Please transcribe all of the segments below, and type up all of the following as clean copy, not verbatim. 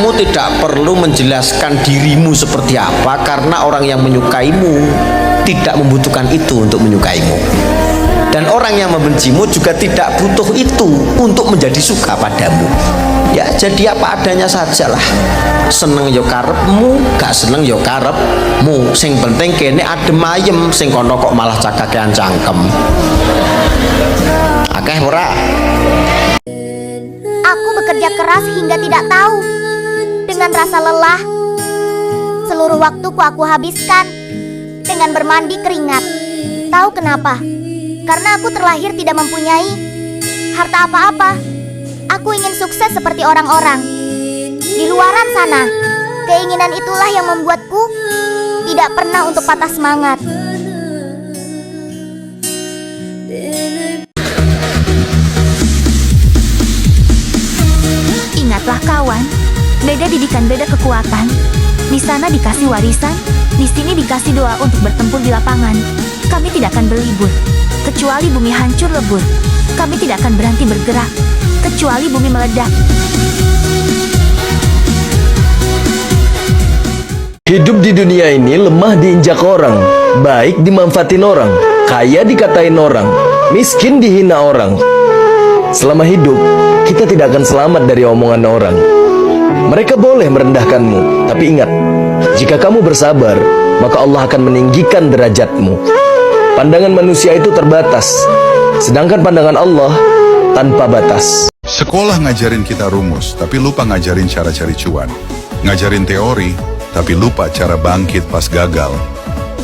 Kamu tidak perlu menjelaskan dirimu seperti apa, karena orang yang menyukaimu tidak membutuhkan itu untuk menyukaimu. Dan orang yang membencimu juga tidak butuh itu untuk menjadi suka padamu. Ya jadi apa adanya sajalah. Seneng yo karepmu, gak seneng yo karepmu. Sing penting kene adem ayem, sing kono kok malah cakakean cangkem. Akeh ora? Aku bekerja keras hingga tidak tahu. Dengan rasa lelah, seluruh waktuku aku habiskan dengan bermandi keringat. Tahu kenapa? Karena aku terlahir tidak mempunyai harta apa-apa. Aku ingin sukses seperti orang-orang di luaran sana. Keinginan itulah yang membuatku tidak pernah untuk patah semangat. Ingatlah kawan, beda didikan beda kekuatan. Di sana dikasih warisan, di sini dikasih doa untuk bertempur di lapangan. Kami tidak akan berlibur, kecuali bumi hancur lebur. Kami tidak akan berhenti bergerak, kecuali bumi meledak. Hidup di dunia ini lemah diinjak orang, baik dimanfaatin orang, kaya dikatain orang, miskin dihina orang. Selama hidup, kita tidak akan selamat dari omongan orang. Mereka boleh merendahkanmu, tapi ingat, jika kamu bersabar, maka Allah akan meninggikan derajatmu. Pandangan manusia itu terbatas, sedangkan pandangan Allah tanpa batas. Sekolah ngajarin kita rumus, tapi lupa ngajarin cara cari cuan. Ngajarin teori, tapi lupa cara bangkit pas gagal.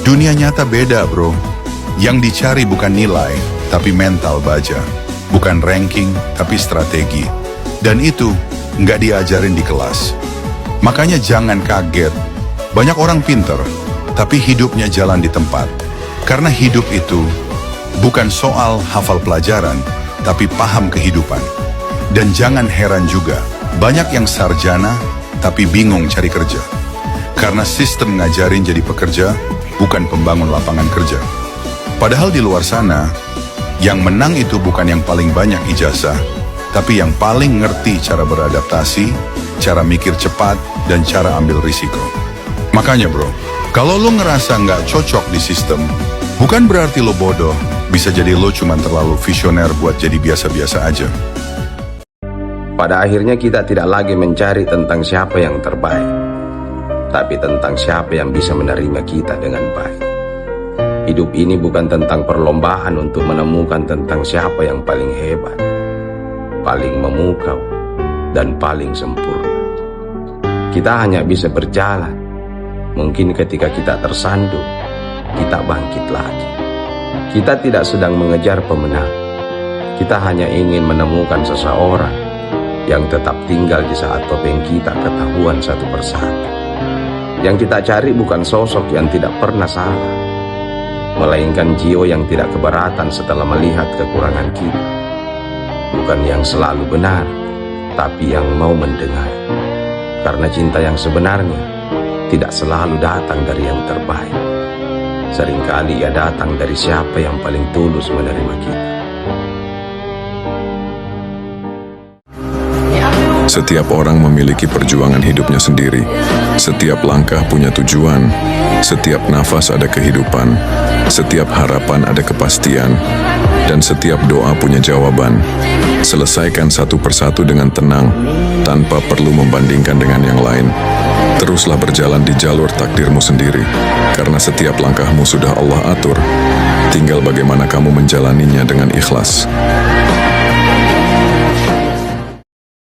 Dunia nyata beda, bro. Yang dicari bukan nilai, tapi mental baja. Bukan ranking, tapi strategi. Dan itu nggak diajarin di kelas. Makanya jangan kaget. Banyak orang pinter, tapi hidupnya jalan di tempat. Karena hidup itu bukan soal hafal pelajaran, tapi paham kehidupan. Dan jangan heran juga, banyak yang sarjana, tapi bingung cari kerja. Karena sistem ngajarin jadi pekerja, bukan pembangun lapangan kerja. Padahal di luar sana, yang menang itu bukan yang paling banyak ijazah, tapi yang paling ngerti cara beradaptasi, cara mikir cepat, dan cara ambil risiko. Makanya bro, kalau lo ngerasa nggak cocok di sistem, bukan berarti lo bodoh, bisa jadi lo cuma terlalu visioner buat jadi biasa-biasa aja. Pada akhirnya kita tidak lagi mencari tentang siapa yang terbaik, tapi tentang siapa yang bisa menerima kita dengan baik. Hidup ini bukan tentang perlombaan untuk menemukan tentang siapa yang paling hebat, paling memukau, dan paling sempurna. Kita hanya bisa berjalan. Mungkin ketika kita tersandung, kita bangkit lagi. Kita tidak sedang mengejar pemenang. Kita hanya ingin menemukan seseorang yang tetap tinggal di saat topeng kita ketahuan satu persatu. Yang kita cari bukan sosok yang tidak pernah salah, melainkan jiwa yang tidak keberatan setelah melihat kekurangan kita. Bukan yang selalu benar, tapi yang mau mendengar. Karena cinta yang sebenarnya tidak selalu datang dari yang terbaik. Seringkali ia datang dari siapa yang paling tulus menerima kita. Setiap orang memiliki perjuangan hidupnya sendiri. Setiap langkah punya tujuan. Setiap nafas ada kehidupan. Setiap harapan ada kepastian. Dan setiap doa punya jawaban. Selesaikan satu persatu dengan tenang, tanpa perlu membandingkan dengan yang lain. Teruslah berjalan di jalur takdirmu sendiri, karena setiap langkahmu sudah Allah atur. Tinggal bagaimana kamu menjalaninya dengan ikhlas.